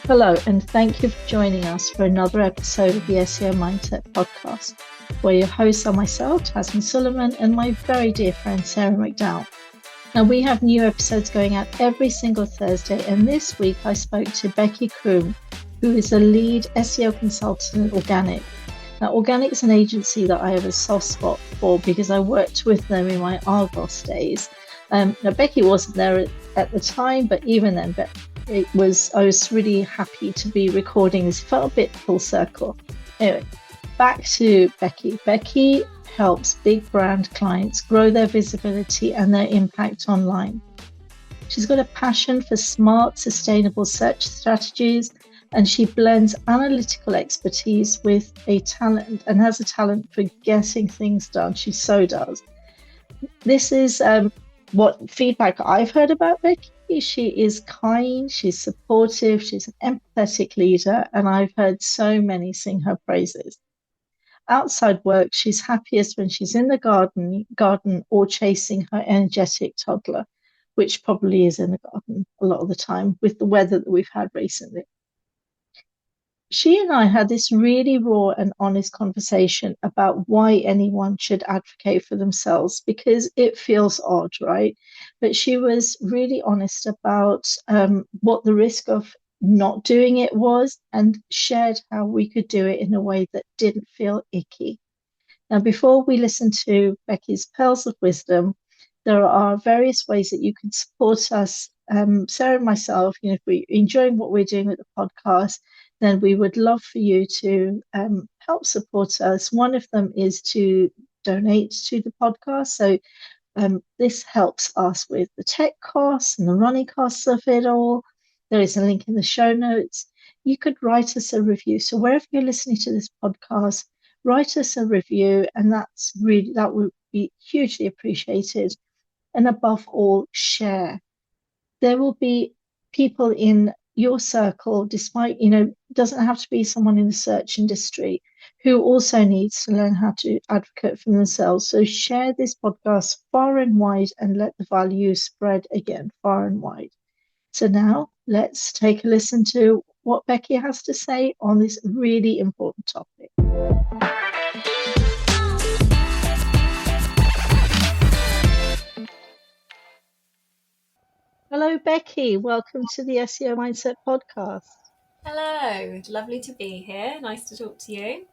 Hello, and thank you for joining us for another episode of the SEO Mindset podcast, where your hosts are myself, Tazmin Suleiman, and my very dear friend, Sarah McDowell. Now, we have new episodes going out every single Thursday, and this week I spoke to Becky Coombe, who is a lead SEO consultant at Organic. Now, Organic is an agency that I have a soft spot for because I worked with them in my Argos days. Now, Becky wasn't there at the time, but even then, I was really happy to be recording this. It felt a bit full circle. Anyway, back to Becky. Becky helps big brand clients grow their visibility and their impact online. She's got a passion for smart, sustainable search strategies, and she blends analytical expertise with a talent and has a talent for getting things done. She so does. This is what feedback I've heard about Becky. She is kind, she's supportive, she's an empathetic leader, and I've heard so many sing her praises. Outside work, she's happiest when she's in the garden or chasing her energetic toddler, which probably is in the garden a lot of the time with the weather that we've had recently. She and I had this really raw and honest conversation about why anyone should advocate for themselves, because it feels odd, right? But she was really honest about what the risk of not doing it was, and shared how we could do it in a way that didn't feel icky. Now, before we listen to Becky's pearls of wisdom, there are various ways that you can support us. Sarah and myself, if we're enjoying what we're doing with the podcast, then we would love for you to help support us. One of them is to donate to the podcast. So this helps us with the tech costs and the running costs of it all. There is a link in the show notes. You could write us a review. So wherever you're listening to this podcast, write us a review, and that would be hugely appreciated. And above all, share. There will be people in your circle, despite, doesn't have to be someone in the search industry, who also needs to learn how to advocate for themselves. So share this podcast far and wide and let the value spread again far and wide. So now let's take a listen to what Becky has to say on this really important topic. Hello, Becky. Welcome to the SEO Mindset podcast. Hello, lovely to be here. Nice to talk to you.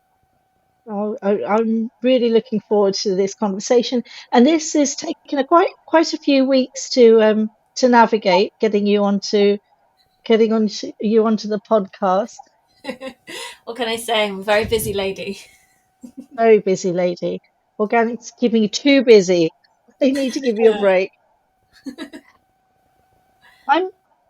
Oh, I'm really looking forward to this conversation, and this is taking quite a few weeks to navigate getting you onto the podcast. What can I say? I'm a very busy lady. Very busy lady. Organic's keeping you too busy. They need to give you a break.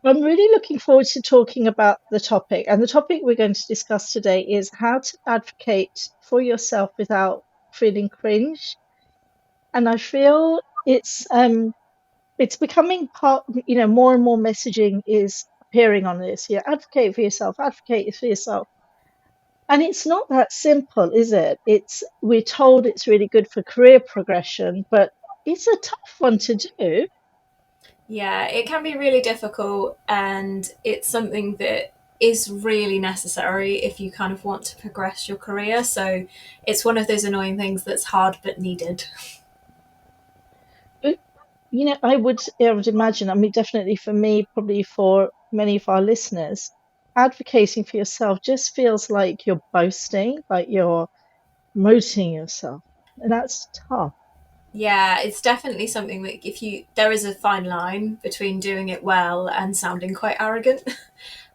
I'm really looking forward to talking about the topic, and the topic we're going to discuss today is how to advocate for yourself without feeling cringe. And I feel it's becoming part, more and more messaging is appearing on this. Advocate for yourself, advocate for yourself. And it's not that simple, is it? We're told it's really good for career progression, but it's a tough one to do. Yeah, it can be really difficult, and it's something that is really necessary if you kind of want to progress your career. So it's one of those annoying things that's hard but needed. But, I would imagine, I mean, definitely for me, probably for many of our listeners, advocating for yourself just feels like you're boasting, like you're promoting yourself. And that's tough. Yeah, it's definitely something that there is a fine line between doing it well and sounding quite arrogant.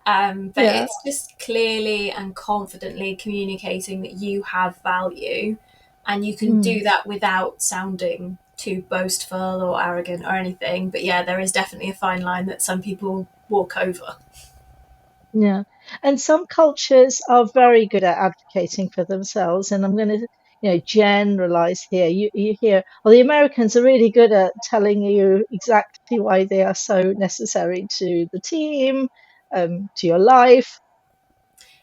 But Yeah. It's just clearly and confidently communicating that you have value, and you can do that without sounding too boastful or arrogant or anything. But yeah, there is definitely a fine line that some people walk over. Yeah. And some cultures are very good at advocating for themselves. And I'm going to, generalize here. You hear, well, the Americans are really good at telling you exactly why they are so necessary to the team, to your life.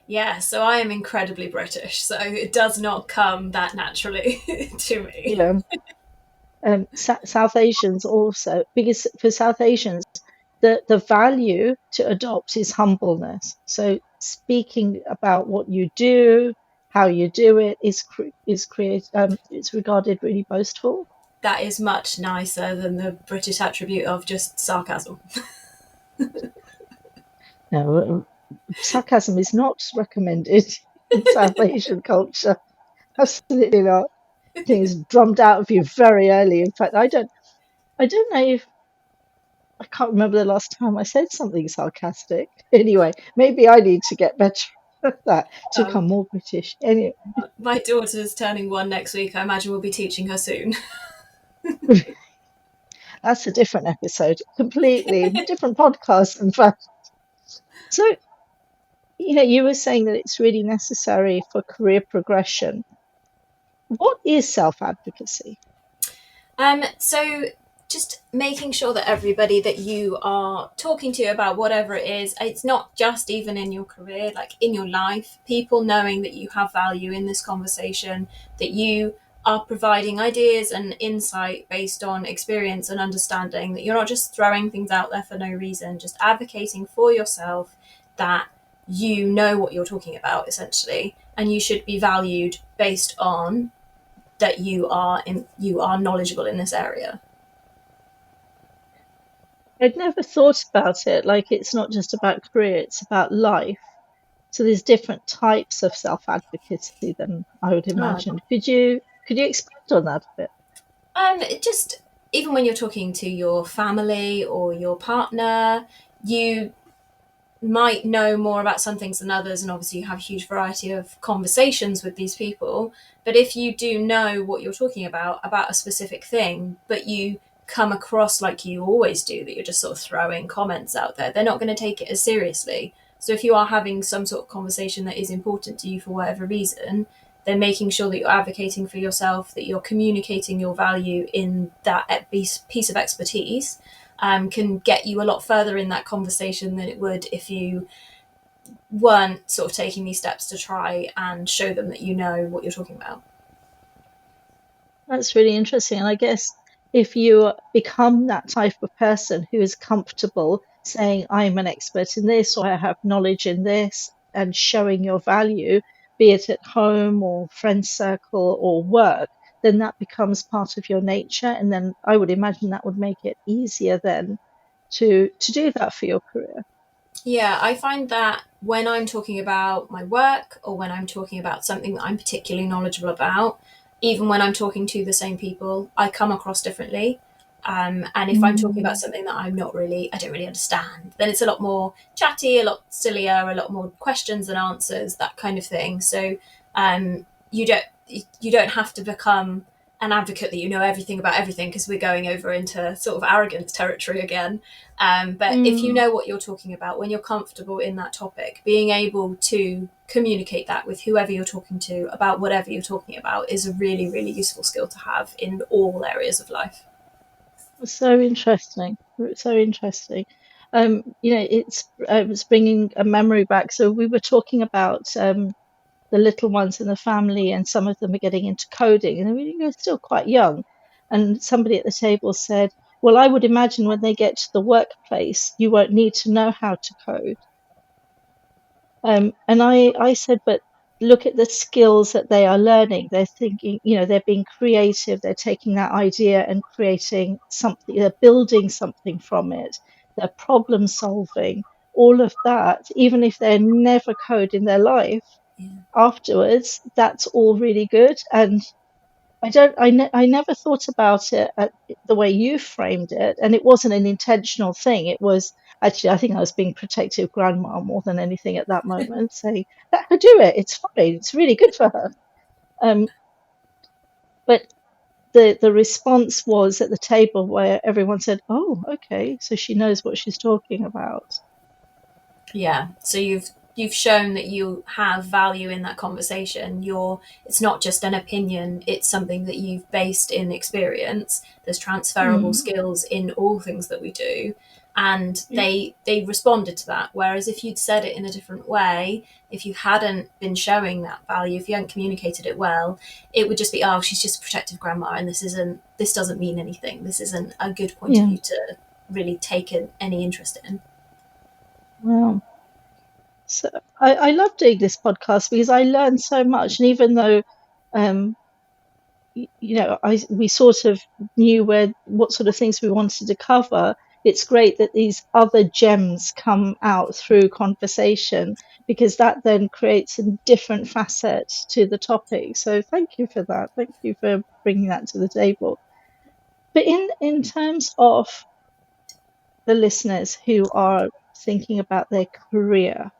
Yeah, so I am incredibly British, so it does not come that naturally to me. South Asians also, because for South Asians, the value to adopt is humbleness. So speaking about what you do, how you do it it's regarded really boastful. That is much nicer than the British attribute of just sarcasm. No, sarcasm is not recommended in South Asian culture. Absolutely not. Things drummed out of you very early. In fact, I don't know if I can't remember the last time I said something sarcastic. Anyway, maybe I need to get better at that to become more British. Anyway, My daughter's turning 1 next week. I imagine we'll be teaching her soon. that's a different episode, completely different podcast, in fact. So, you were saying that it's really necessary for career progression. What is self-advocacy? So just making sure that everybody that you are talking to about whatever it is, it's not just even in your career, like in your life, people knowing that you have value in this conversation, that you are providing ideas and insight based on experience and understanding, that you're not just throwing things out there for no reason, just advocating for yourself that you know what you're talking about, essentially, and you should be valued based on that you are knowledgeable in this area. I'd never thought about it like it's not just about career, it's about life. So there's different types of self-advocacy than I would Oh. imagine. Could you expand on that a bit? Just even when you're talking to your family or your partner, you might know more about some things than others, and obviously you have a huge variety of conversations with these people. But if you do know what you're talking about a specific thing, but you come across like you always do, that you're just sort of throwing comments out there, they're not going to take it as seriously. So if you are having some sort of conversation that is important to you for whatever reason, then making sure that you're advocating for yourself, that you're communicating your value in that piece of expertise, can get you a lot further in that conversation than it would if you weren't sort of taking these steps to try and show them that you know what you're talking about. That's really interesting. And I guess if you become that type of person who is comfortable saying, I'm an expert in this, or I have knowledge in this, and showing your value, be it at home or friend circle or work, then that becomes part of your nature. And then I would imagine that would make it easier then to do that for your career. Yeah, I find that when I'm talking about my work or when I'm talking about something that I'm particularly knowledgeable about, even when I'm talking to the same people, I come across differently. And if I'm talking about something that I don't really understand, then it's a lot more chatty, a lot sillier, a lot more questions and answers, that kind of thing. So you don't have to become an advocate that you know everything about everything, because we're going over into sort of arrogance territory again. But if you know what you're talking about, when you're comfortable in that topic, being able to communicate that with whoever you're talking to about whatever you're talking about is a really, really useful skill to have in all areas of life. So interesting. So interesting. It's bringing a memory back. So we were talking about the little ones in the family, and some of them are getting into coding, and they're still quite young. And somebody at the table said, "Well, I would imagine when they get to the workplace, you won't need to know how to code." And I said, but look at the skills that they are learning. They're thinking, they're being creative. They're taking that idea and creating something. They're building something from it. They're problem solving. All of that, even if they're never code in their life, afterwards, that's all really good. And I never thought about it the way you framed it, and it wasn't an intentional thing. It was actually, I think I was being protective grandma more than anything at that moment, saying, let her do it. It's fine. It's really good for her. But the response was at the table where everyone said, "Oh, okay, so she knows what she's talking about." Yeah. So you've shown that you have value in that conversation. It's not just an opinion, it's something that you've based in experience. There's transferable skills in all things that we do, and they responded to that. Whereas if you'd said it in a different way, if you hadn't been showing that value, if you hadn't communicated it well, it would just be, she's just a protective grandma, and this doesn't mean anything, this isn't a good point of view really taken any interest in. Wow. So I love doing this podcast because I learn so much. And even though, um, we sort of knew what sort of things we wanted to cover, it's great that these other gems come out through conversation, because that then creates a different facet to the topic. So thank you for that. Thank you for bringing that to the table. But in terms of the listeners who are thinking about their career,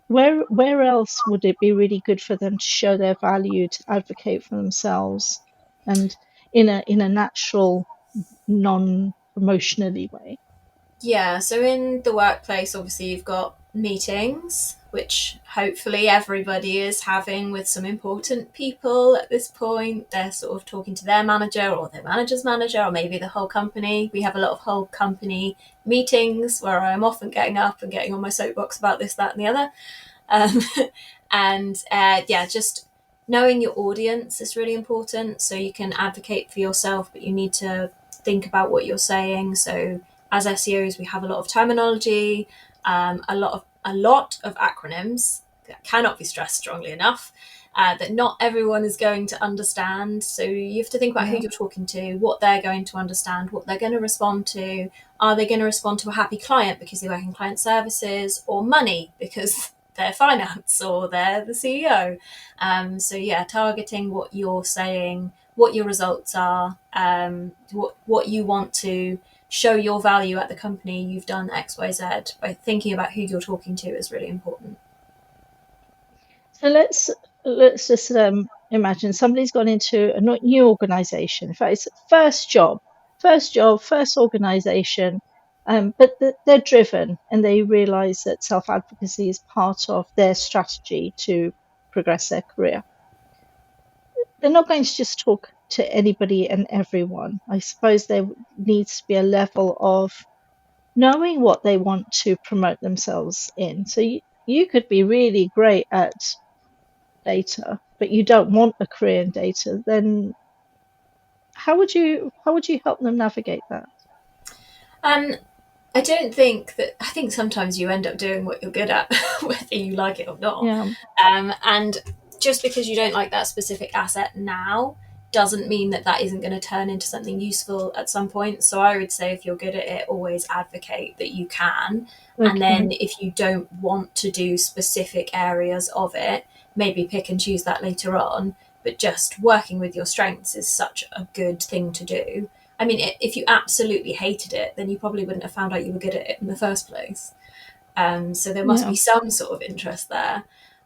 where else would it be really good for them to show their value, to advocate for themselves, and in a natural, non-promotionally way? Yeah, so in the workplace, obviously, you've got meetings, which hopefully everybody is having with some important people at this point. They're sort of talking to their manager or their manager's manager, or maybe the whole company. We have a lot of whole company meetings where I'm often getting up and getting on my soapbox about this, that, and the other. Um, and yeah, just knowing your audience is really important. So you can advocate for yourself, but you need to think about what you're saying. So as SEOs, we have a lot of terminology, a lot of acronyms that cannot be stressed strongly enough. That not everyone is going to understand. So you have to think about who Yeah. you're talking to, what they're going to understand, what they're going to respond to. Are they going to respond to a happy client because they work in client services, or money because they're finance or they're the CEO? So yeah, targeting what you're saying, what your results are, what you want to show your value at the company. You've done XYZ. By thinking about who you're talking to is really important. So let's just imagine somebody's gone into a new organization. In fact, it's first organization, but they're driven and they realize that self-advocacy is part of their strategy to progress their career. They're not going to just talk to anybody and everyone. I suppose there needs to be a level of knowing what they want to promote themselves in. So you could be really great at data, but you don't want a career in data, then how would you help them navigate that? Um, I think sometimes you end up doing what you're good at, whether you like it or not. Yeah, And just because you don't like that specific asset now doesn't mean that that isn't going to turn into something useful at some point. So I would say if you're good at it, always advocate that you can. And okay. then if you don't want to do specific areas of it, maybe pick and choose that later on. But just working with your strengths is such a good thing to do. I mean, if you absolutely hated it, then you probably wouldn't have found out you were good at it in the first place. So there must Yeah. be some sort of interest there.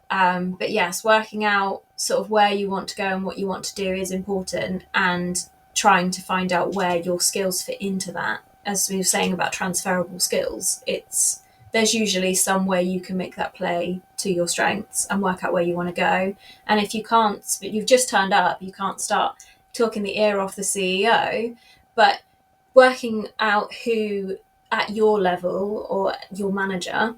But yes, working out sort of where you want to go and what you want to do is important, and trying to find out where your skills fit into that. As we were saying about transferable skills, there's usually some way you can make that play to your strengths and work out where you want to go. And if you can't, but you've just turned up, you can't start talking the ear off the CEO, but working out who at your level or your manager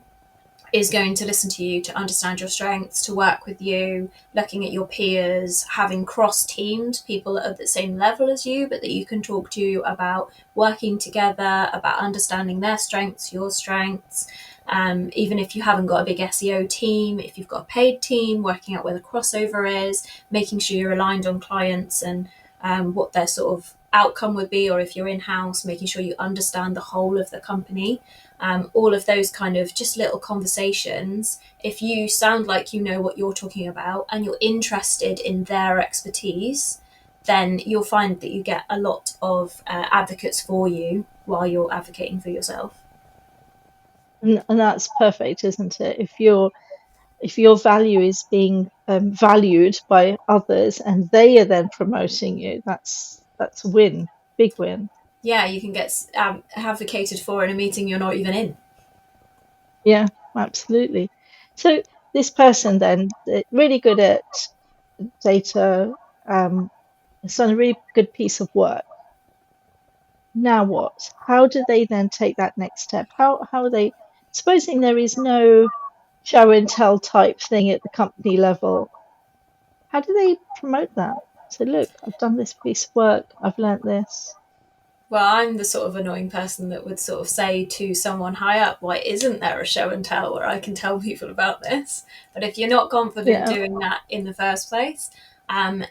is going to listen to you, to understand your strengths, to work with you, looking at your peers, having cross-teamed people at the same level as you, but that you can talk to about working together, about understanding their strengths, your strengths. Even if you haven't got a big SEO team, if you've got a paid team, working out where the crossover is, making sure you're aligned on clients and what their sort of outcome would be, or if you're in-house, making sure you understand the whole of the company. All of those kind of just little conversations, if you sound like you know what you're talking about and you're interested in their expertise, then you'll find that you get a lot of advocates for you while you're advocating for yourself. And that's perfect, isn't it? If your value is being valued by others and they are then promoting you, that's a win, big win. Yeah, you can get advocated for in a meeting you're not even in. Yeah, absolutely. So this person then, really good at data, has done a really good piece of work. Now what? How do they then take that next step? How are they, supposing there is no show and tell type thing at the company level, how do they promote that? So look, I've done this piece of work, I've learnt this. Well, I'm the sort of annoying person that would sort of say to someone high up, why isn't there a show and tell where I can tell people about this? But if you're not confident Yeah. doing that in the first place,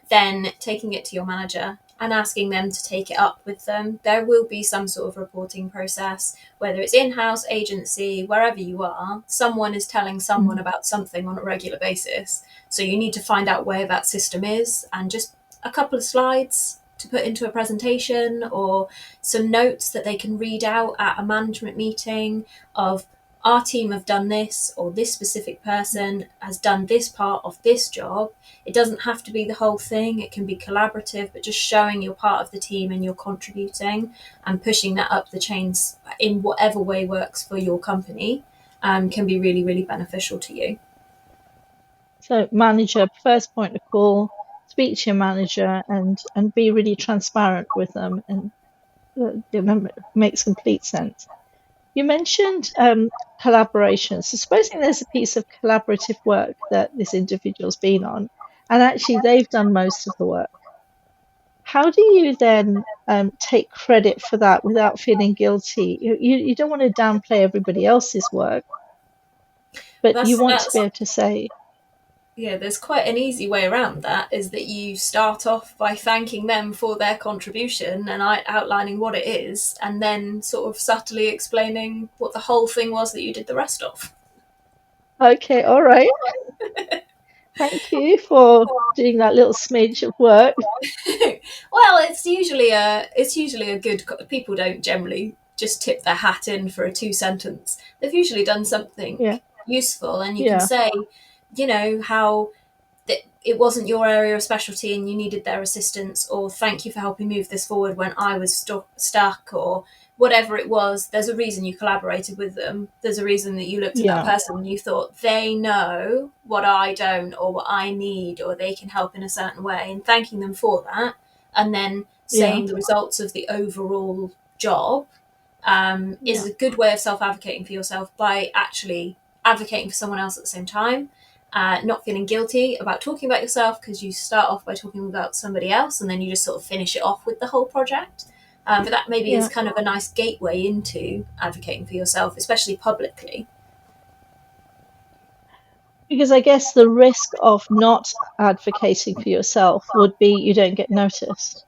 then taking it to your manager and asking them to take it up with them. There will be some sort of reporting process, whether it's in-house, agency, wherever you are, someone is telling someone about something on a regular basis. So you need to find out where that system is, and just a couple of slides to put into a presentation, or some notes that they can read out at a management meeting of, our team have done this, or this specific person has done this part of this job. It doesn't have to be the whole thing, it can be collaborative, but just showing you're part of the team and you're contributing and pushing that up the chains in whatever way works for your company, can be really, really beneficial to you. So manager, first point of call, speak to your manager and be really transparent with them, and it makes complete sense. You mentioned collaboration. So supposing there's a piece of collaborative work that this individual's been on, and actually they've done most of the work. How do you then take credit for that without feeling guilty? You don't want to downplay everybody else's work, but you want to be able to say, yeah, there's quite an easy way around that, is that you start off by thanking them for their contribution and outlining what it is, and then sort of subtly explaining what the whole thing was that you did the rest of. okay, all right, thank you for doing that little smidge of work. Well, it's usually a good. People don't generally just tip their hat in for a 2 sentence. They've usually done something Yeah, useful, and you can yeah, say, how that it wasn't your area of specialty and you needed their assistance, or thank you for helping move this forward when I was stuck, or whatever it was. There's a reason you collaborated with them. There's a reason that you looked at that yeah, person and you thought, they know what I don't, or what I need, or they can help in a certain way, and thanking them for that, and then yeah, saying the results of the overall job, is yeah, a good way of self-advocating for yourself, by actually advocating for someone else at the same time, not feeling guilty about talking about yourself, because you start off by talking about somebody else and then you just sort of finish it off with the whole project. But that maybe is yeah. kind of a nice gateway into advocating for yourself, especially publicly. Because I guess the risk of not advocating for yourself would be you don't get noticed.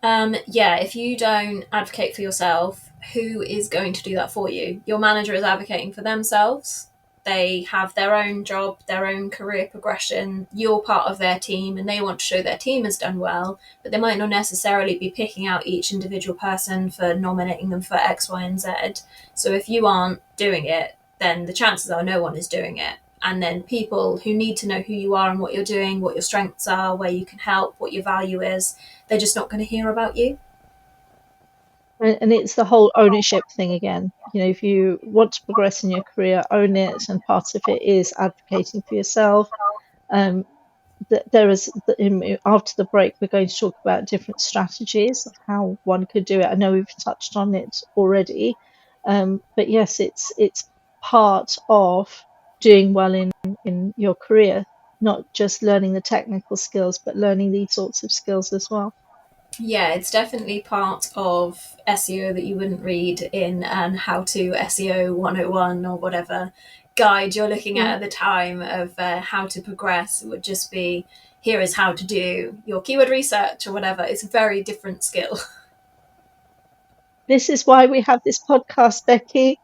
Yeah, if you don't advocate for yourself, who is going to do that for you? Your manager is advocating for themselves. They have their own job, their own career progression. You're part of their team and they want to show their team has done well, but they might not necessarily be picking out each individual person for nominating them for X, Y, and Z. So if you aren't doing it, then the chances are no one is doing it. And then people who need to know who you are and what you're doing, what your strengths are, where you can help, what your value is, they're just not going to hear about you. And it's the whole ownership thing again. If you want to progress in your career, own it. And part of it is advocating for yourself. There is, after the break, we're going to talk about different strategies of how one could do it. I know we've touched on it already. But yes, it's part of doing well in your career, not just learning the technical skills, but learning these sorts of skills as well. Yeah, it's definitely part of SEO that you wouldn't read in an How to SEO 101 or whatever guide you're looking Yeah. at the time of how to progress. It would just be, here is how to do your keyword research or whatever. It's a very different skill. This is why we have this podcast, Becky.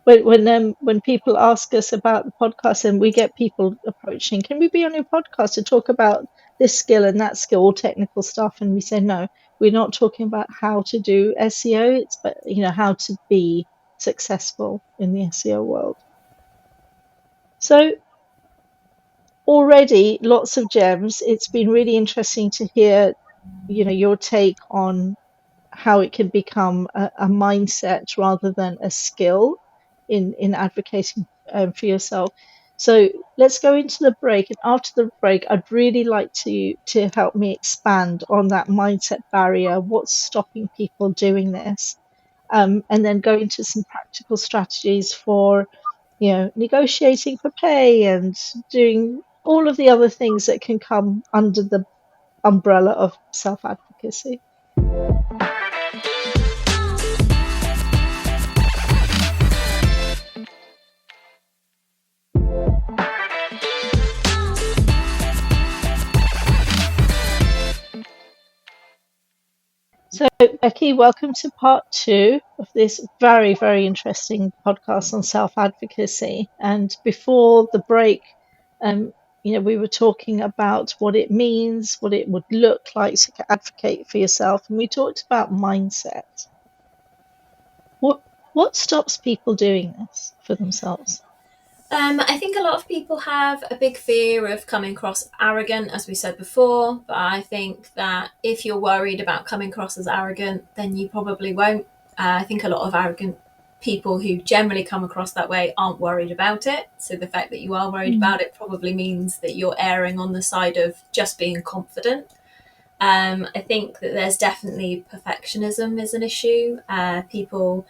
When people ask us about the podcast and we get people approaching, can we be on your podcast to talk about this skill and that skill, all technical stuff? And we say, no, we're not talking about how to do SEO. It's but how to be successful in the SEO world. So already lots of gems. It's been really interesting to hear, your take on how it can become a mindset rather than a skill in advocating for yourself. So let's go into the break, and after the break, I'd really like to help me expand on that mindset barrier. What's stopping people doing this? And then go into some practical strategies for negotiating for pay and doing all of the other things that can come under the umbrella of self-advocacy. self-advocacy. So, Becky, welcome to part 2 of this very, very interesting podcast on self-advocacy. And before the break, we were talking about what it means, what it would look like to advocate for yourself, and we talked about mindset. What stops people doing this for themselves? I think a lot of people have a big fear of coming across arrogant, as we said before, but I think that if you're worried about coming across as arrogant, then you probably won't. I think a lot of arrogant people who generally come across that way aren't worried about it. So the fact that you are worried about it probably means that you're erring on the side of just being confident. I think that there's definitely perfectionism is an issue. People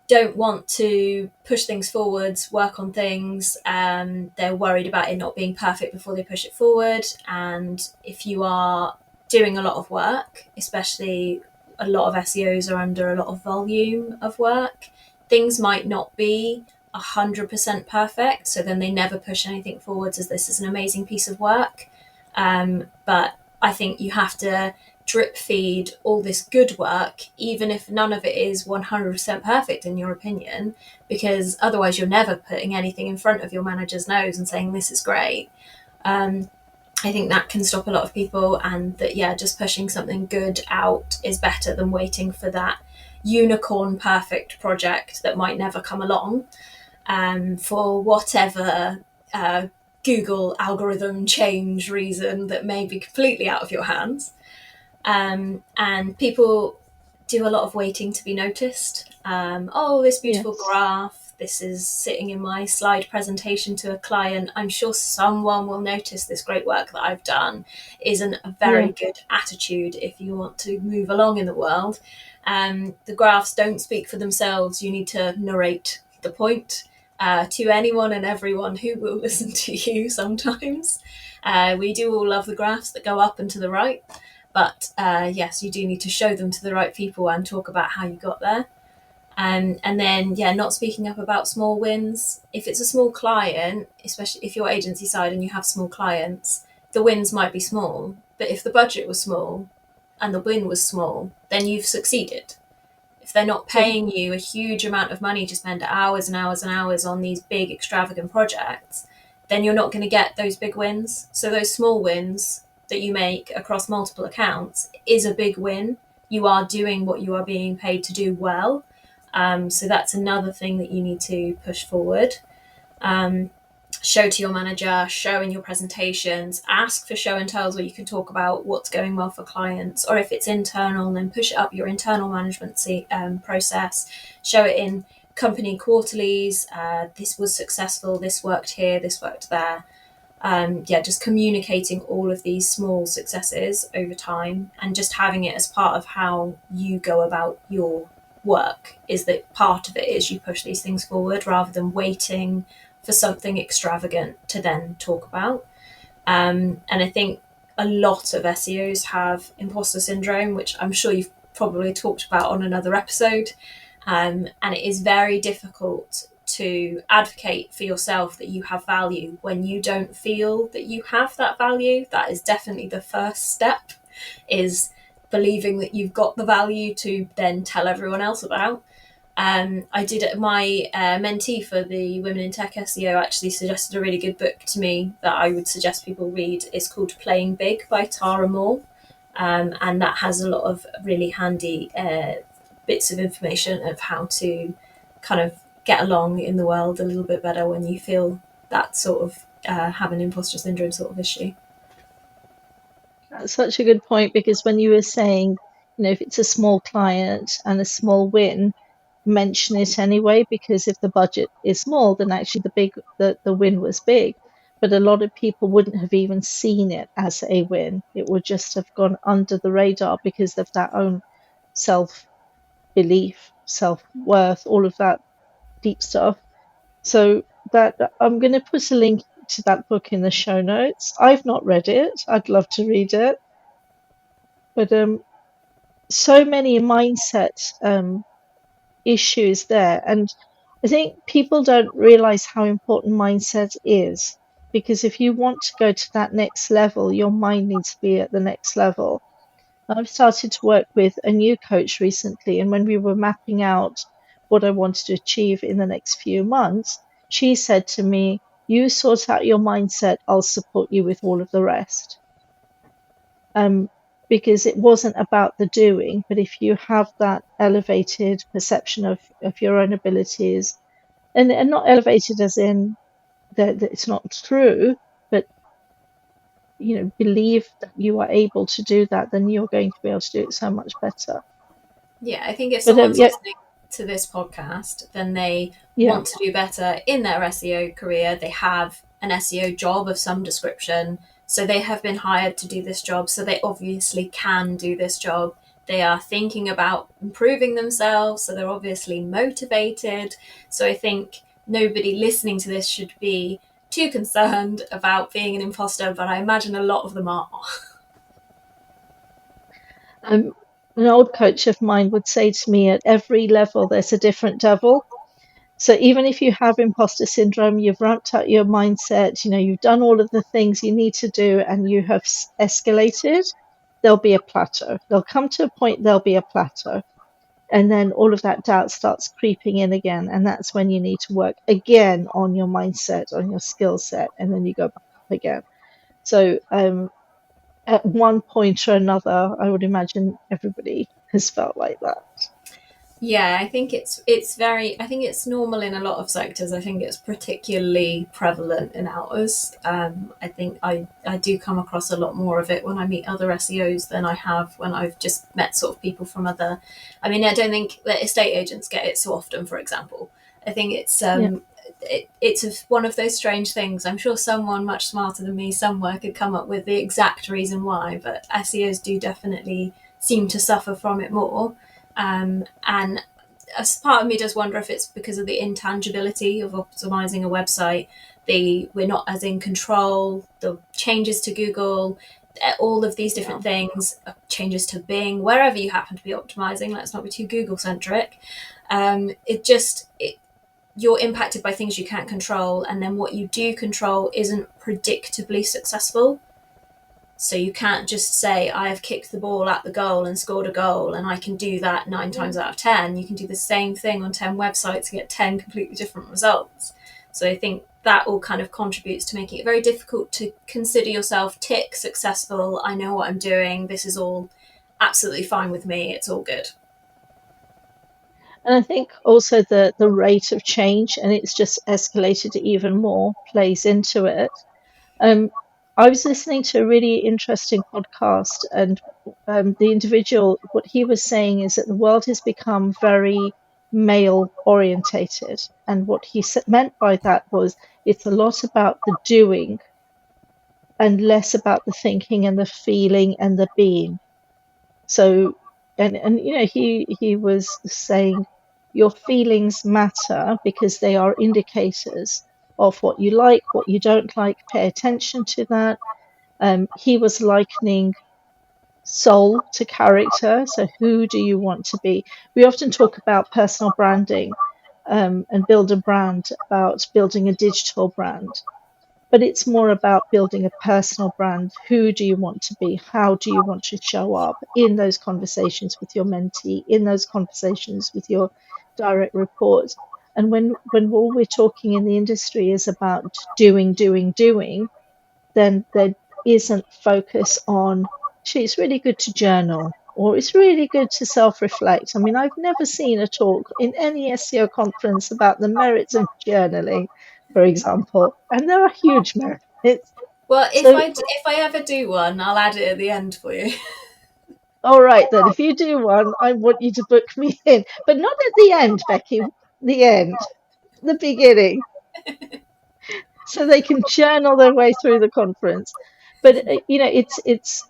don't want to push things forwards, work on things. They're worried about it not being perfect before they push it forward. And if you are doing a lot of work, especially a lot of SEOs are under a lot of volume of work, things might not be 100% perfect. So then they never push anything forwards as this is an amazing piece of work. But I think you have to drip feed all this good work, even if none of it is 100% perfect in your opinion, because otherwise you're never putting anything in front of your manager's nose and saying this is great. I think that can stop a lot of people, and that just pushing something good out is better than waiting for that unicorn perfect project that might never come along for whatever Google algorithm change reason that may be completely out of your hands. And people do a lot of waiting to be noticed. This beautiful graph, this is sitting in my slide presentation to a client. I'm sure someone will notice this great work that I've done. Isn't a very good attitude if you want to move along in the world. The graphs don't speak for themselves. You need to narrate the point to anyone and everyone who will listen to you sometimes. We do all love the graphs that go up and to the right. But yes, you do need to show them to the right people and talk about how you got there. And then, not speaking up about small wins. If it's a small client, especially if you're agency side and you have small clients, the wins might be small. But if the budget was small and the win was small, then you've succeeded. If they're not paying you a huge amount of money to spend hours and hours and hours on these big extravagant projects, then you're not going to get those big wins. So those small wins that you make across multiple accounts is a big win. You are doing what you are being paid to do well. So that's another thing that you need to push forward. Show to your manager, show in your presentations, ask for show and tells where you can talk about what's going well for clients, or if it's internal, then push it up your internal management process, show it in company quarterlies. This was successful, this worked here, this worked there. Just communicating all of these small successes over time and just having it as part of how you go about your work, is that part of it is you push these things forward rather than waiting for something extravagant to then talk about. And I think a lot of SEOs have imposter syndrome, which I'm sure you've probably talked about on another episode. And it is very difficult to advocate for yourself that you have value when you don't feel that you have that value. That is definitely the first step, is believing that you've got the value to then tell everyone else about. I did my mentee for the Women in Tech SEO actually suggested a really good book to me that I would suggest people read. It's called Playing Big by Tara Moore. And that has a lot of really handy bits of information of how to kind of get along in the world a little bit better when you feel that sort of have an imposter syndrome sort of issue. That's such a good point, because when you were saying, if it's a small client and a small win, mention it anyway, because if the budget is small, then actually the win was big. But a lot of people wouldn't have even seen it as a win. It would just have gone under the radar because of their own self-belief, self-worth, all of that deep stuff. So that I'm going to put a link to that book in the show notes. I've not read it. I'd love to read it. But so many mindset issues there. And I think people don't realize how important mindset is, because if you want to go to that next level, your mind needs to be at the next level. I've started to work with a new coach recently, and when we were mapping out what I wanted to achieve in the next few months, she said to me, "You sort out your mindset, I'll support you with all of the rest." Um, because it wasn't about the doing, but if you have that elevated perception of your own abilities, and not elevated as in that it's not true, but believe that you are able to do that, then you're going to be able to do it so much better. Yeah, I think if But someone's yeah, listening to this podcast, then they yeah, want to do better in their SEO career. They have an SEO job of some description. So they have been hired to do this job. So they obviously can do this job. They are thinking about improving themselves. So they're obviously motivated. So I think nobody listening to this should be too concerned about being an imposter, but I imagine a lot of them are. um, an old coach of mine would say to me, at every level, there's a different devil. So even if you have imposter syndrome, you've ramped up your mindset, you've done all of the things you need to do, and you have escalated, there'll be a plateau. There'll come to a point, there'll be a plateau. And then all of that doubt starts creeping in again. And that's when you need to work again on your mindset, on your skill set, and then you go back up again. So at one point or another, I would imagine everybody has felt like that. Yeah, I think I think it's normal in a lot of sectors. I think it's particularly prevalent in ours. I think I do come across a lot more of it when I meet other SEOs than I have when I've just met sort of people from other. I mean, I don't think that estate agents get it so often, for example. I think Yeah. it's one of those strange things. I'm sure someone much smarter than me somewhere could come up with the exact reason why, but SEOs do definitely seem to suffer from it more. And a part of me does wonder if it's because of the intangibility of optimizing a website. We're not as in control. The changes to Google, all of these different things, changes to Bing, wherever you happen to be optimizing. Let's not be too Google centric. You're impacted by things you can't control, and then what you do control isn't predictably successful. So you can't just say, I have kicked the ball at the goal and scored a goal, and I can do that 9 times out of 10. You can do the same thing on 10 websites and get 10 completely different results. So I think that all kind of contributes to making it very difficult to consider yourself tick successful. I know what I'm doing. This is all absolutely fine with me. It's all good. And I think also the rate of change, and it's just escalated even more, plays into it. I was listening to a really interesting podcast, and the individual, what he was saying is that the world has become very male orientated. And what he meant by that was it's a lot about the doing and less about the thinking and the feeling and the being. So, and he was saying your feelings matter because they are indicators of what you like, what you don't like. Pay attention to that. He was likening soul to character. So, who do you want to be? We often talk about personal branding and build a brand, about building a digital brand. But it's more about building a personal brand. Who do you want to be? How do you want to show up in those conversations with your mentee, in those conversations with your direct reports? And when all we're talking in the industry is about doing, doing, doing, then there isn't focus on, actually, it's really good to journal, or it's really good to self-reflect. I mean, I've never seen a talk in any SEO conference about the merits of journaling, for example, and there are huge merits. Well, So, if I ever do one, I'll add it at the end for you. all right, then, if you do one, I want you to book me in, but not at the end, Becky, the end, the beginning, so they can journal their way through the conference. But, it's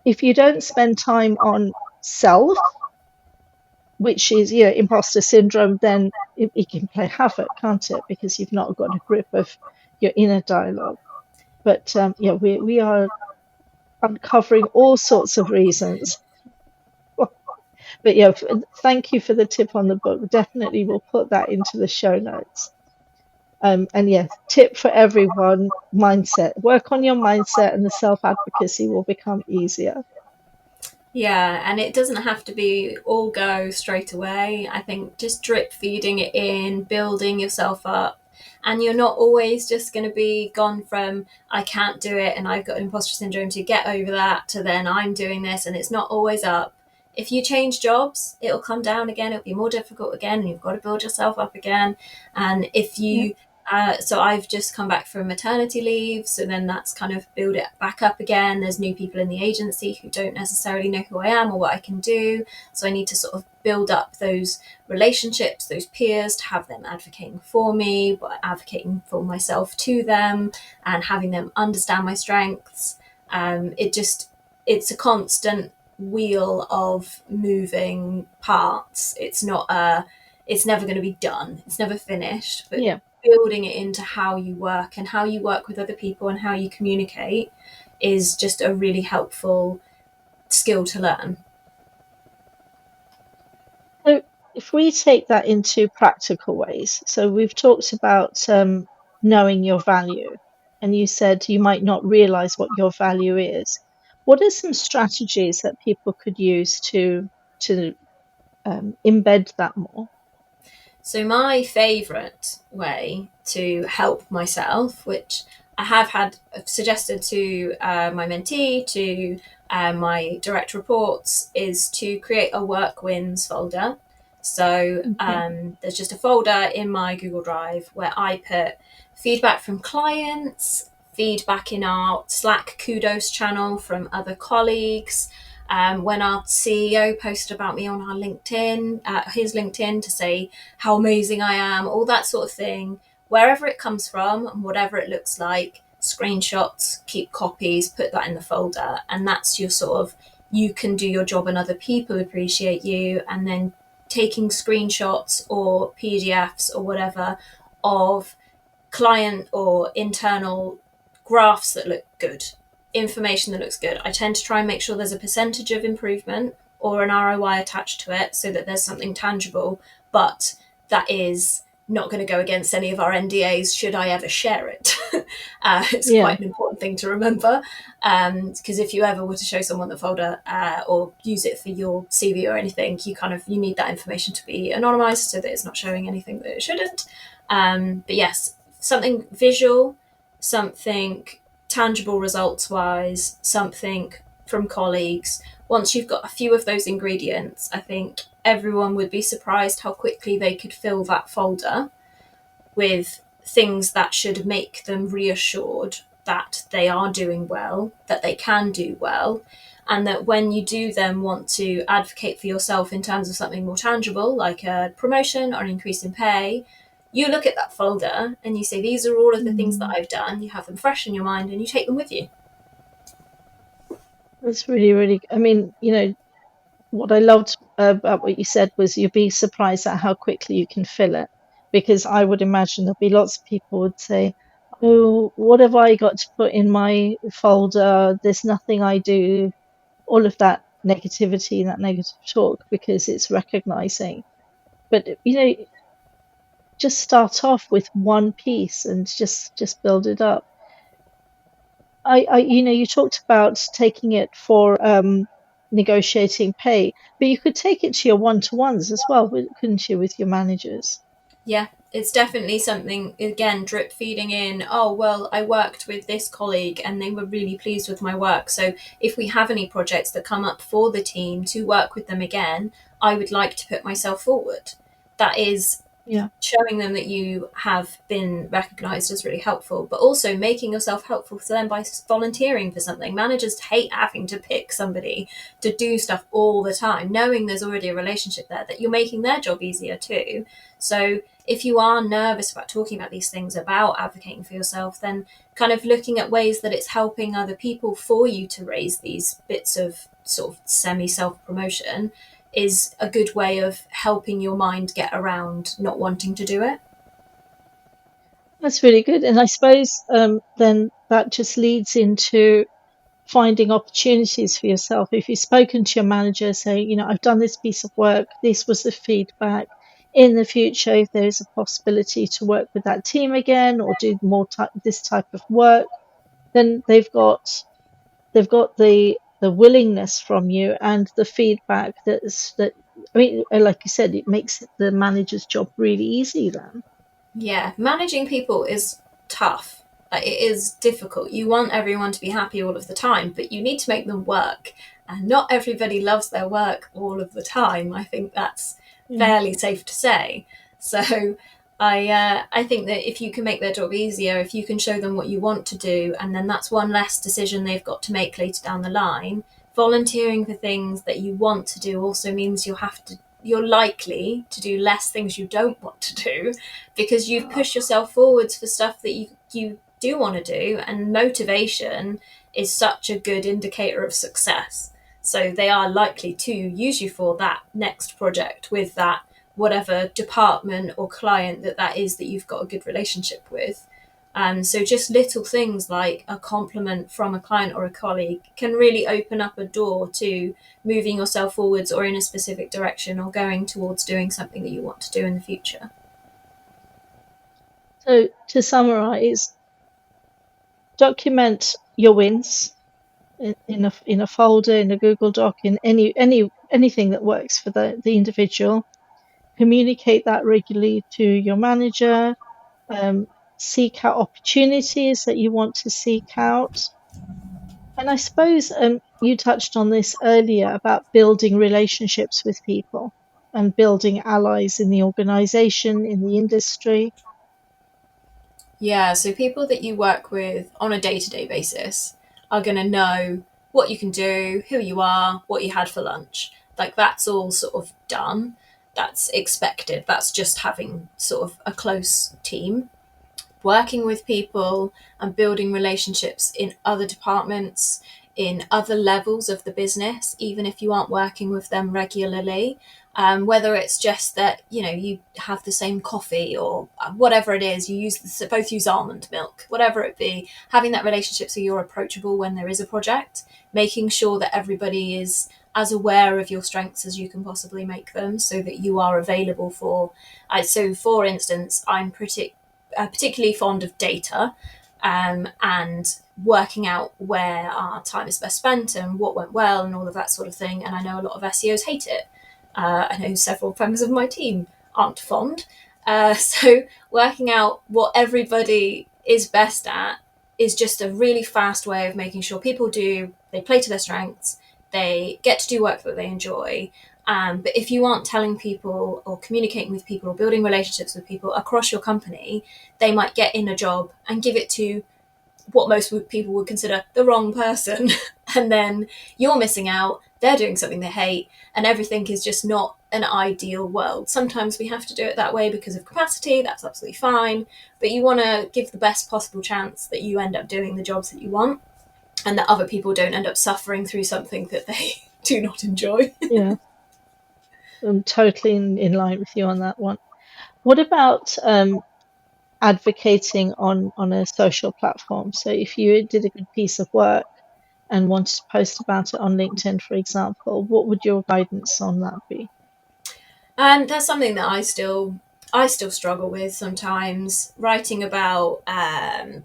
if you don't spend time on self, which is imposter syndrome, then it can play havoc, can't it? Because you've not got a grip of your inner dialogue. But we are uncovering all sorts of reasons but yeah, thank you for the tip on the book. Definitely we'll put that into the show notes. And yes, tip for everyone, mindset. Work on your mindset and the self-advocacy will become easier. Yeah, and it doesn't have to be all go straight away. I think just drip feeding it in, building yourself up. And you're not always just going to be gone from I can't do it and I've got imposter syndrome to get over that to then I'm doing this, and it's not always up. If you change jobs, it'll come down again, it'll be more difficult again, and you've got to build yourself up again. And if Yeah. you so I've just come back from maternity leave, so then that's kind of build it back up again. There's new people in the agency who don't necessarily know who I am or what I can do, so I need to sort of build up those relationships, those peers, to have them advocating for me, but advocating for myself to them, and having them understand my strengths. It's a constant wheel of moving parts. It's never going to be done. It's never finished, but Yeah. building it into how you work and how you work with other people and how you communicate is just a really helpful skill to learn. So if we take that into practical ways, so we've talked about knowing your value, and you said you might not realize what your value is. What are some strategies that people could use to embed that more? So my favourite way to help myself, which I have had suggested to my mentee, to my direct reports, is to create a work wins folder. So Okay. there's just a folder in my Google Drive where I put feedback from clients, feedback in our Slack kudos channel from other colleagues. When our CEO posted about me on our LinkedIn, his LinkedIn, to say how amazing I am, all that sort of thing, wherever it comes from and whatever it looks like, screenshots, keep copies, put that in the folder. And that's your sort of, you can do your job and other people appreciate you. And then taking screenshots or PDFs or whatever of client or internal graphs that look good, information that looks good. I tend to try and make sure there's a percentage of improvement or an ROI attached to it so that there's something tangible, but that is not going to go against any of our NDAs should I ever share it. It's Yeah. quite an important thing to remember, because if you ever were to show someone the folder or use it for your CV or anything, you need that information to be anonymized so that it's not showing anything that it shouldn't. But yes, something visual, something tangible results wise, something from colleagues. Once you've got a few of those ingredients, I think everyone would be surprised how quickly they could fill that folder with things that should make them reassured that they are doing well, that they can do well, and that when you do then want to advocate for yourself in terms of something more tangible, like a promotion or an increase in pay, you look at that folder and you say, these are all of the things that I've done. You have them fresh in your mind and you take them with you. That's really, really, I mean, what I loved about what you said was you'd be surprised at how quickly you can fill it. Because I would imagine there'll be lots of people would say, "Oh, what have I got to put in my folder? There's nothing I do." All of that negativity, that negative talk, because it's recognizing. But just start off with one piece and just build it up. You talked about taking it for negotiating pay, but you could take it to your one-to-ones as well, couldn't you, with your managers? Yeah, it's definitely something, again, drip feeding in. Oh, well, I worked with this colleague and they were really pleased with my work. So if we have any projects that come up for the team to work with them again, I would like to put myself forward. That is Yeah. showing them that you have been recognized as really helpful, but also making yourself helpful to them by volunteering for something. Managers hate having to pick somebody to do stuff all the time, knowing there's already a relationship there, that you're making their job easier too. So if you are nervous about talking about these things, about advocating for yourself, then kind of looking at ways that it's helping other people for you to raise these bits of sort of semi self promotion is a good way of helping your mind get around not wanting to do it. That's really good. And I suppose then that just leads into finding opportunities for yourself. If you've spoken to your manager, say, you know, I've done this piece of work, this was the feedback. In the future, if there is a possibility to work with that team again or do more this type of work, then they've got the willingness from you and the feedback that I mean, like you said, it makes the manager's job really easy then. Yeah, managing people is tough. Like, it is difficult. You want everyone to be happy all of the time, but you need to make them work. And not everybody loves their work all of the time. I think that's fairly safe to say. So I think that if you can make their job easier, if you can show them what you want to do, and then that's one less decision they've got to make later down the line. Volunteering for things that you want to do also means you're likely to do less things you don't want to do, because you've pushed yourself forwards for stuff that you do want to do, and motivation is such a good indicator of success. So they are likely to use you for that next project with that whatever department or client that is that you've got a good relationship with. So just little things like a compliment from a client or a colleague can really open up a door to moving yourself forwards or in a specific direction, or going towards doing something that you want to do in the future. So to summarize, document your wins in a folder, in a Google Doc, in anything that works for the individual. Communicate that regularly to your manager. Seek out opportunities that you want to seek out. And I suppose you touched on this earlier about building relationships with people and building allies in the organization, in the industry. Yeah, so people that you work with on a day-to-day basis are going to know what you can do, who you are, what you had for lunch. Like, that's all sort of done. That's expected. That's just having sort of a close team. Working with people and building relationships in other departments, in other levels of the business, even if you aren't working with them regularly. Whether it's just that, you know, you have the same coffee or whatever it is, both use almond milk, whatever it be, having that relationship so you're approachable when there is a project, making sure that everybody is as aware of your strengths as you can possibly make them, so that you are available for. So, for instance, I'm particularly fond of data, and working out where our time is best spent and what went well and all of that sort of thing. And I know a lot of SEOs hate it. I know several members of my team aren't fond. So working out what everybody is best at is just a really fast way of making sure they play to their strengths, they get to do work that they enjoy. But if you aren't telling people or communicating with people or building relationships with people across your company, they might get in a job and give it to what most people would consider the wrong person. And then you're missing out, they're doing something they hate, and everything is just not an ideal world. Sometimes we have to do it that way because of capacity, that's absolutely fine, but you want to give the best possible chance that you end up doing the jobs that you want, and that other people don't end up suffering through something that they do not enjoy. Yeah, I'm totally in line with you on that one. What about advocating on a social platform? So if you did a good piece of work and wanted to post about it on LinkedIn, for example, what would your guidance on that be? And that's something that I still struggle with sometimes. Writing about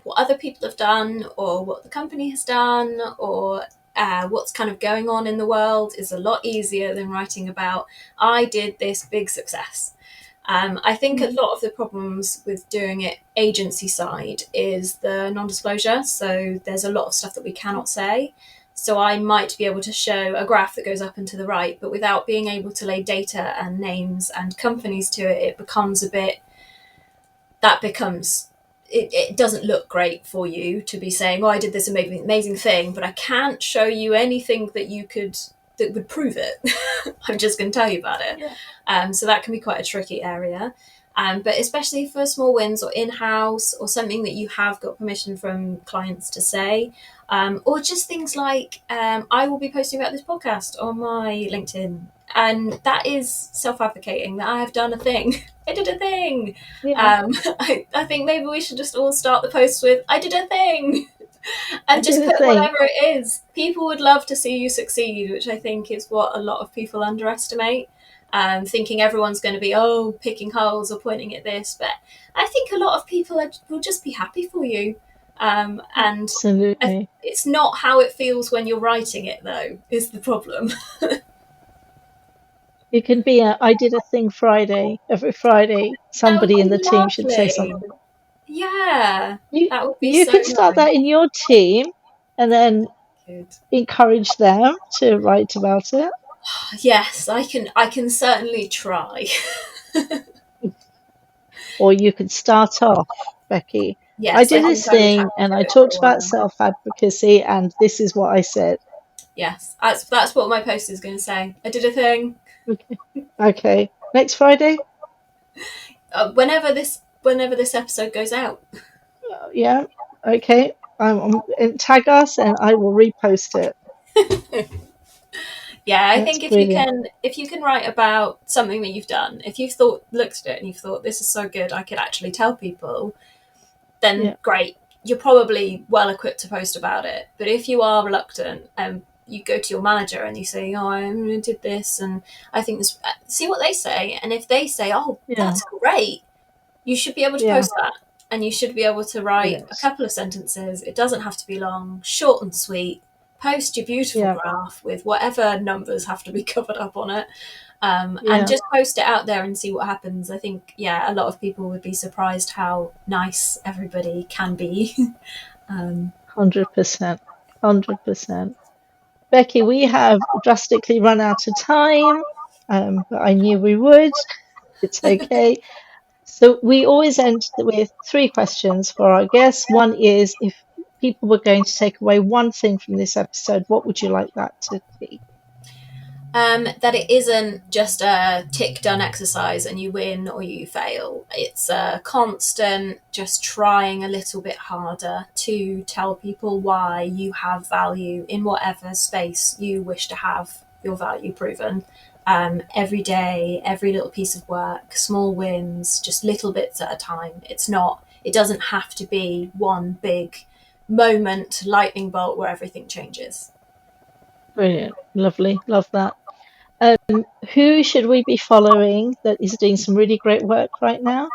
what other people have done, or what the company has done, or what's kind of going on in the world is a lot easier than writing about, I did this big success. I think a lot of the problems with doing it agency side is the non-disclosure. So there's a lot of stuff that we cannot say. So I might be able to show a graph that goes up and to the right, but without being able to lay data and names and companies to it, it doesn't look great for you to be saying, oh, I did this amazing thing, but I can't show you anything that would prove it. I'm just going to tell you about it. Yeah. So that can be quite a tricky area. But especially for small wins or in-house or something that you have got permission from clients to say, or just things like, I will be posting about this podcast on my LinkedIn. And that is self-advocating, that I have done a thing. I did a thing. Yeah. I think maybe we should just all start the posts with, I did a thing. And I just did put think whatever it is. People would love to see you succeed, which I think is what a lot of people underestimate. Thinking everyone's going to be, picking holes or pointing at this. But I think a lot of people will just be happy for you. And absolutely. it's not how it feels when you're writing it, though, is the problem. You can be I did a thing Friday. Every Friday, That would somebody in the be team should say lovely. something. Yeah, You that would be you so could start nice. that in your team and then Good. encourage them to write about it. Yes, I can certainly try. Or you could start off, Becky. I Yes, I did think this I would have thing to and do I it for a talked about while. self-advocacy and this is what I said. Yes, that's what my post is going to say. I did a thing. Okay. Okay. Next Friday? Whenever this episode goes out. Yeah. Okay. And tag us and I will repost it. Yeah, I That's think if you brilliant. can if you can write about something that you've done, if you've looked at it and you've thought this is so good, I could actually tell people, then Yeah. great. You're probably well equipped to post about it. But if you are reluctant and you go to your manager and you say, "Oh, I did this, and I think this," see what they say, and if they say, "Oh, Yeah. that's great," you should be able to Yeah. post that, and you should be able to write a Yes. couple of sentences. It doesn't have to be long, short and sweet. Post your beautiful Yeah. graph with whatever numbers have to be covered up on it, and Yeah. just post it out there and see what happens. I think, yeah, a lot of people would be surprised how nice everybody can be. 100%. 100%. Becky, we have drastically run out of time, but I knew we would. It's okay. So we always end with three questions for our guests. One is if people were going to take away one thing from this episode, what would you like that to be? That it isn't just a tick done exercise and you win or you fail. It's a constant just trying a little bit harder to tell people why you have value in whatever space you wish to have your value proven. Every day, every little piece of work, small wins, just little bits at a time. It doesn't have to be one big moment, lightning bolt where everything changes. Brilliant. Lovely. Love that. Who should we be following that is doing some really great work right now?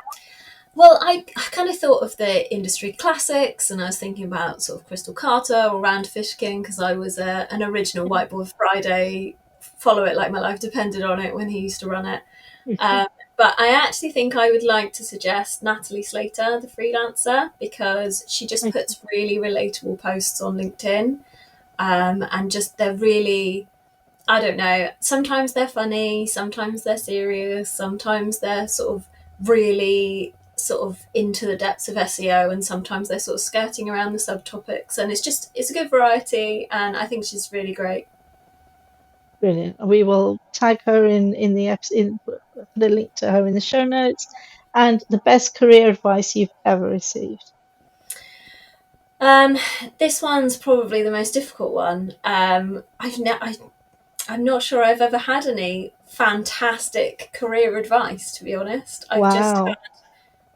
Well, I kind of thought of the industry classics, and I was thinking about sort of Crystal Carter or Rand Fishkin because I was an original Whiteboard Friday, follow it like my life depended on it when he used to run it. Um, but I actually think I would like to suggest Natalie Slater, the freelancer, because she just Okay. puts really relatable posts on LinkedIn, and just they're really, I don't know, sometimes they're funny, sometimes they're serious, sometimes they're sort of really sort of into the depths of SEO, and sometimes they're sort of skirting around the subtopics, and it's a good variety, and I think she's really great. Brilliant. We will tag her in the put a link to her in the show notes. And the best career advice you've ever received. Um, this one's probably the most difficult one. I'm not sure I've ever had any fantastic career advice, to be honest. I've just Wow.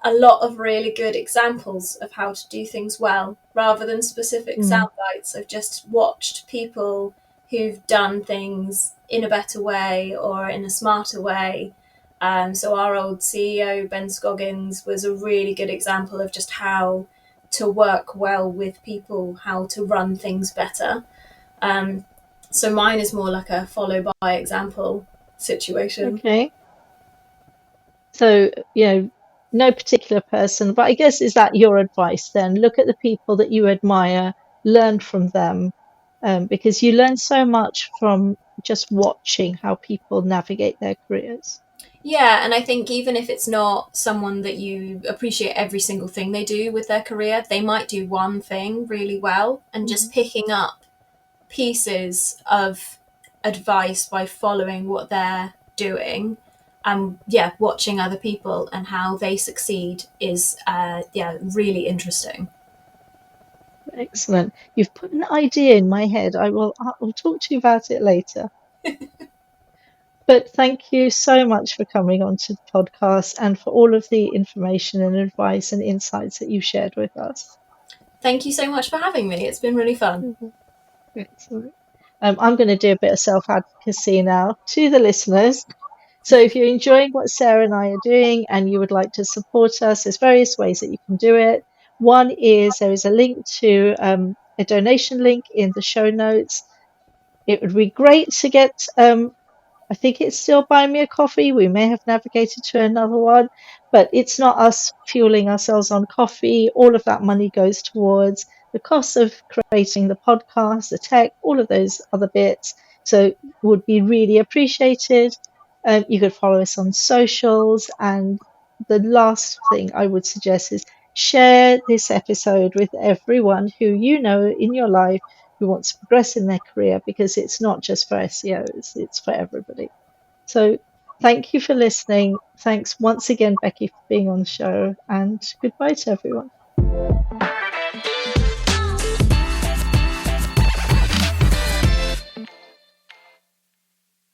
a lot of really good examples of how to do things well rather than specific Mm, sound bites. I've just watched people who've done things in a better way or in a smarter way. So our old CEO, Ben Scoggins, was a really good example of just how to work well with people, how to run things better. Um, so mine is more like a follow by example situation. okay. So, no particular person, but I guess is that your advice then? Look at the people that you admire, learn from them, because you learn so much from just watching how people navigate their careers. Yeah, and I think even if it's not someone that you appreciate every single thing they do with their career, they might do one thing really well, and just Mm, picking up pieces of advice by following what they're doing and yeah, watching other people and how they succeed is really interesting. excellent. You've put an idea in my head. I'll talk to you about it later. But thank you so much for coming on to the podcast and for all of the information and advice and insights that you shared with us. Thank you so much for having me. It's been really fun. Excellent. I'm going to do a bit of self-advocacy now to the listeners. So if you're enjoying what Sarah and I are doing and you would like to support us, there's various ways that you can do it. One is there is a link to a donation link in the show notes. It would be great to get I think it's still Buy Me a Coffee. We may have navigated to another one, but it's not us fueling ourselves on coffee. All of that money goes towards the cost of creating the podcast, the tech, all of those other bits. So would be really appreciated. You could follow us on socials. And the last thing I would suggest is share this episode with everyone who you know in your life who wants to progress in their career, because it's not just for SEOs, it's for everybody. So thank you for listening. Thanks once again, Becky, for being on the show, and goodbye to everyone.